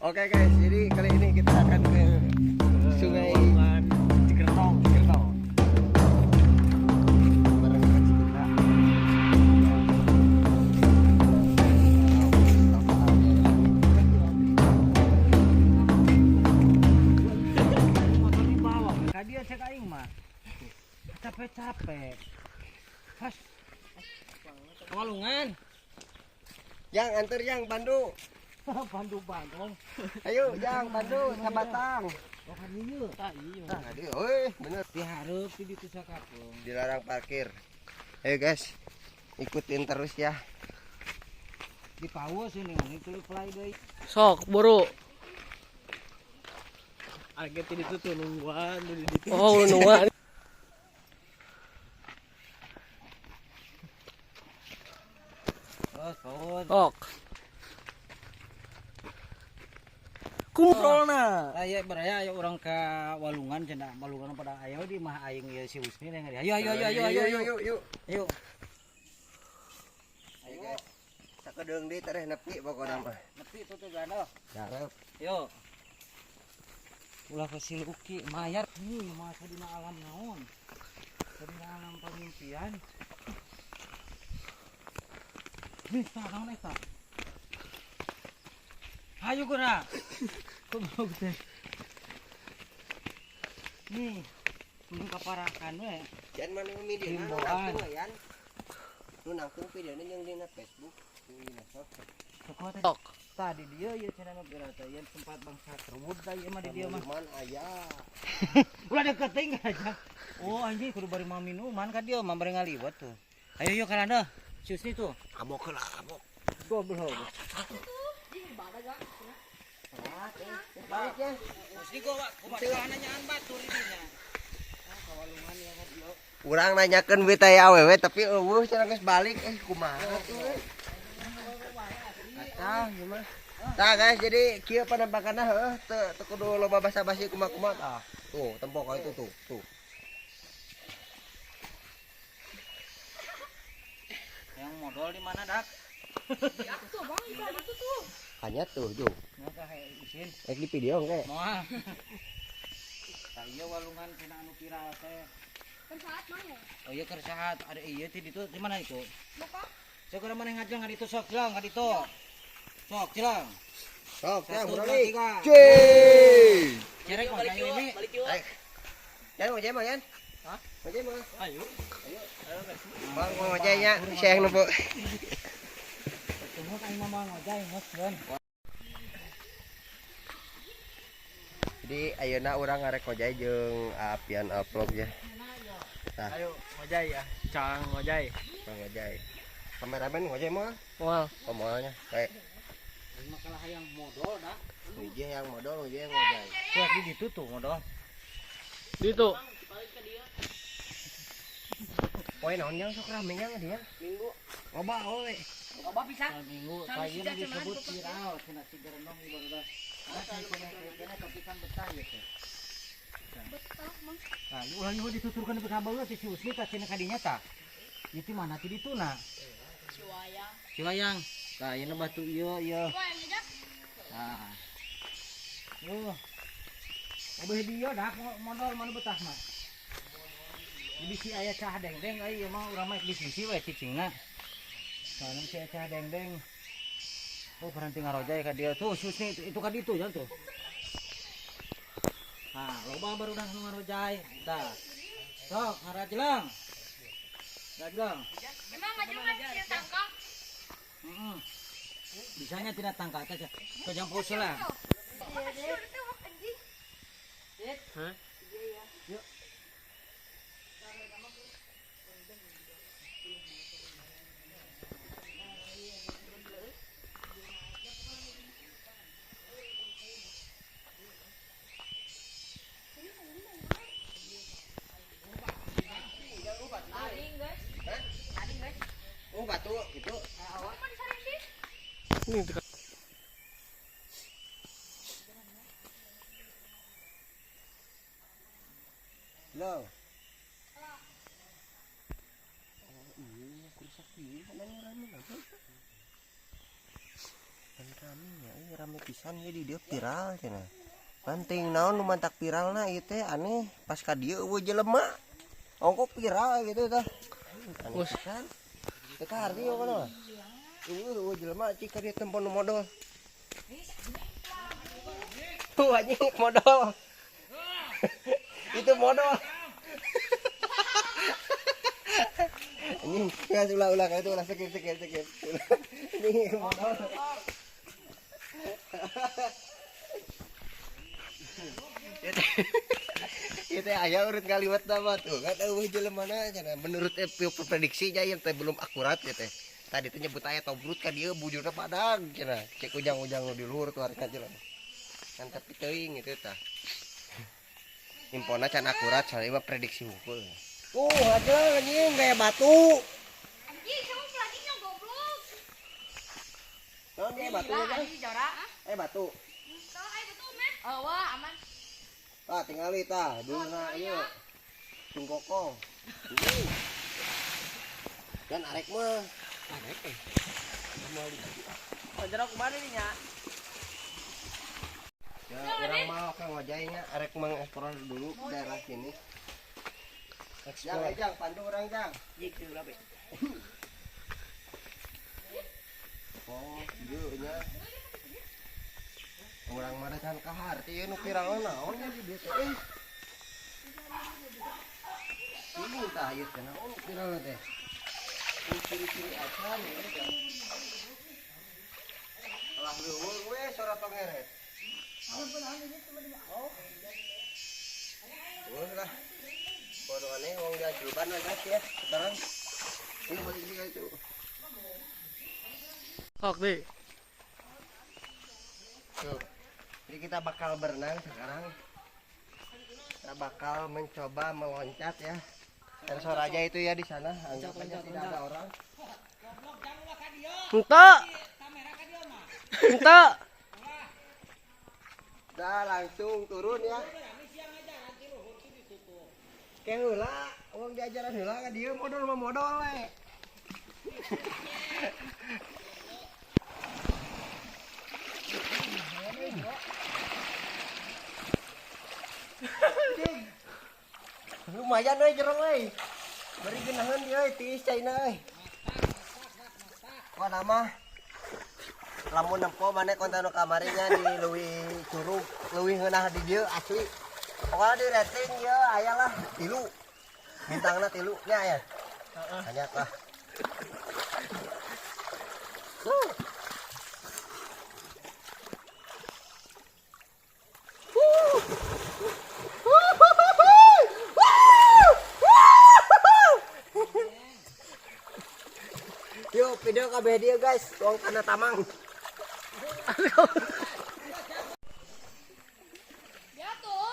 Oke guys, jadi kali ini kita akan ke sungai Cikertong. Bareng coach kita. Motor di bawah, dia cek aing mah. Capek-capek. Pas. Walungan. Yang antar yang Bandu. Bandu-bandung. Ayo yang Bandu Sabatang. Oh kan ieu. Tah ieu. Nah, dia, oi, bener. Dihareup di ditu sakapung. Dilarang parkir. Ayo guys, ikutin terus ya. Di paus ini itu play deui. Sok buru. Aget di ditu nungguan di ditu. Oh nungguan. Terus. Sok. Kumprolna. Aya beraya ayo orang ke Walungan cenah Walungan pada ayo di mah aing ieu si Husni yang ayo. Yuk. Ayo. Ayo guys. Sakedeung deui tareh nepi pokona mah. Nepi tuh gano. Garep. Yo. Ulah ke Luki mayar nih masa dina alam naon. Dina alam pemimpian. Bisa naon eta? Ayo guna. Kumaha teh. Nih, mun kaparakan we. Jan mana midina Himbauan. nangtung yan. Nu nangtung videona jeung dina Facebook, dina sosmed. Sok. Tadi dia ya cenah nu pirata yang tempat bangsa terwud da ieu mah di dieu mah. Man aya. Ulah deket teh aja. Oh anjing kudu bari mah minuman ka dieu mah bari ngaliwat tuh. Ayo yuk kalanda. Cius nih tuh. Abok heula, abok. Goblok. Balik ya. Mesti gua kumaha nanyaan batur di dinya. Kawalungan ya dia. Urang nanyakeun we teh awewe tapi eueuh cenah geus balik kumaha tuh. Tah gimana? Tah guys, jadi kieu penampakanna heuh teu kudu loba basa-basi kumaha-kumaha tah. Tuh, tempok itu tuh. Yang modal di mana, Dak? Tuh bang, itu tuh. Hanya tuh, Ju. Maka isin. Di video engke. Moal. Tah ieu walungan cenah anu viral teh. Kan saat mana? Oh iya kersahat ada iya ti ditu di mana itu? Buka. Saya kurang mana ngajeng ngadi itu sok jelang ngadi itu. Sok jelang. Sok, ya, Satu, murah dua, nih. tiga. Cuy. Cerek mah kayak ini. Yan mau jema yan? Hah? Mau jema? Ayo. Bang mau jenya, saya yang numpuk. Tunggu kayak mama ngojay ngos kan. Jadi ayeuna urang ngarek ngojay jeung apian vlog ya. Tah, Ayo ngojay ya. Cang ngojay. Bang ngojay. Kameramen ngojay mah? Moal. Pemoalnya. Baik. Makalah yang modal dah. Ngojay yang modal, ngojay yang ngojay. Tuh di ditu tuh modal. Ditu. Poe naon yang sok rame nya dia? Minggu. Loba we. Coba bisa. Minggu saya disebut viral cenah si Gerenong di barudak. Karena saya komentarnya tapi kan betah ya teh. Betah mang. Nah, ulah ieu dituturkeun ke sabaheula ti si Usni tah cenah kadinya tah. Ieu ti mana ti dituna? Ciwayang. Ciwayang. Tah ieu batu ieu. Ciwayang aja. Nah. Yuh. Obeh dia dah modal mana betah mah. Di si aya cah dengdeng ieu mah urang mah di sisi we cicingna. Soalnya si cah dengdeng. Oh berhenti ngarojay ka dia tuh susni itu ka ditu ya tuh. Nah, loba baru udah ngarojay. Tah. Sok ngarajlang. Rajlang. Emang aja kan dia tangkap. Heeh. Bisanya tidak tangka aja. Kejang pusul lah. Hah? Oh, batu itu. Ini dekat. Lo. Oh, iya, kurusak ini. Ada yang rame apa? rame pisan ya di dia viral cenah. Penting naon nu mantak viralna ieu teh aneh pas ka dieu eueuh jelema. Ongko viral gitu tah. Aneh pisan. Eta arti yo kana. Eueuh jelema cik ka dieu tempon modal. Tuh anjing modal. Itu modal. Anjing ya ulah itu ulah sekir. Ini modal. Itu aya urut kaliwat nama tuh nggak tahu jelemana cenah menurut prediksinya yang teh belum akurat ya teh tadi tuh nyebut aya tobrut ka dieu bujurna padang cenah cek ujang-ujang nu di luhur tuh harita jelema kan tapi teuing itu tah impona can akurat soalnya mah prediksi hukul aja anjing kayak batu Anjing, kamu pelatihnya goblok. naon dia batu ya kan batu Tuh, ayo betul, Meh. Oh, wah, aman. tinggal tah dulu na ieu tungkokong dan arek mah Jeruk kemana nih nya? ya orang mau ke ngojainya arek mengeksplor dulu ke daerah sini jang pandu orang jang Jik dulu be. oh ieu nya orang mah can kahar teh nu viral naon nya di dieu teh ini tah ieu teh naon viral teh ciri-ciri acan ya alah luhur we sora tongeret lah bodoh aneh wong dia julban aja ya sekarang ini balik dia itu Sok deh. tuh jadi kita bakal berenang sekarang kita bakal mencoba meloncat ya sensor aja itu ya di sana anggap aja tidak ada orang Enta. udah langsung turun ya kayak heula wong diajaran heula ka dieu modal mah modal we lumayan euy jerong euy bari geunaheun ieu euy tiis caina euy kok nama lamun nempo maneh konten kamarinya di leuwih curug leuwih ngeunah di dieu asli pokoknya di rating ya ayalah 3 bintangna 3 nya aya banyak lah yuk video kabeh dia guys wong kana tamang Ya, tuh.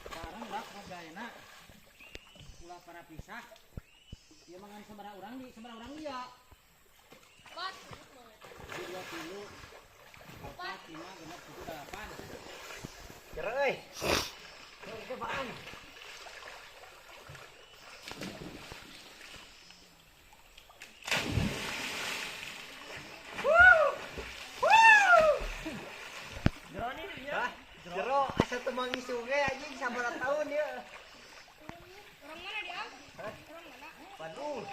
Sekarang bak ngogayana. Ulah para pisah. Dia mangan sabaraha urang di sabaraha urang dia. Bat. 20, 4, 5, 6, 7, 8. jereng euy cobaan Jero asa teu manggis oge anjing sabaraha tahun ya. Orang mana dia? Orang mana? Bandung.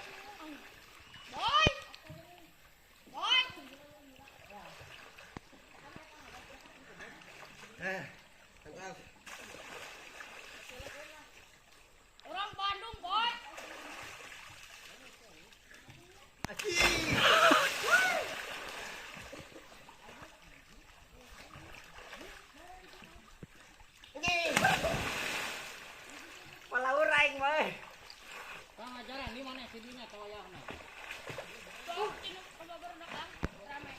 Boy. Boy. Tangkap. Orang Bandung, boy. Palaur aing mah. Kang ajaran di mana sidinya kawayahna. Tuh, ini kalau berenang kan rame.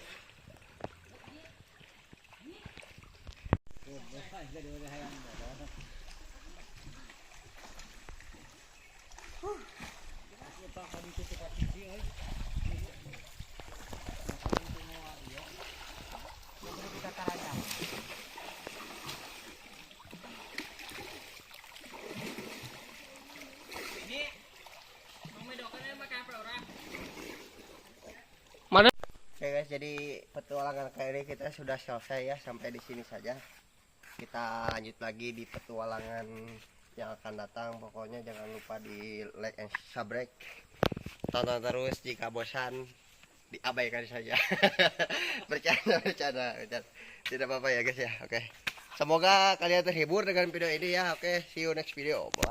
Jadi udah hayang. Kita kan itu cepat sih euy. Kita taranya. Oke guys, jadi petualangan kali ini kita sudah selesai ya, sampai di sini saja. Kita lanjut lagi di petualangan yang akan datang. Pokoknya jangan lupa di like and subscribe. Tonton terus, jika bosan diabaikan saja. bercanda. Tidak apa-apa ya guys ya. Oke. Semoga kalian terhibur dengan video ini ya. Oke, see you next video. Bye.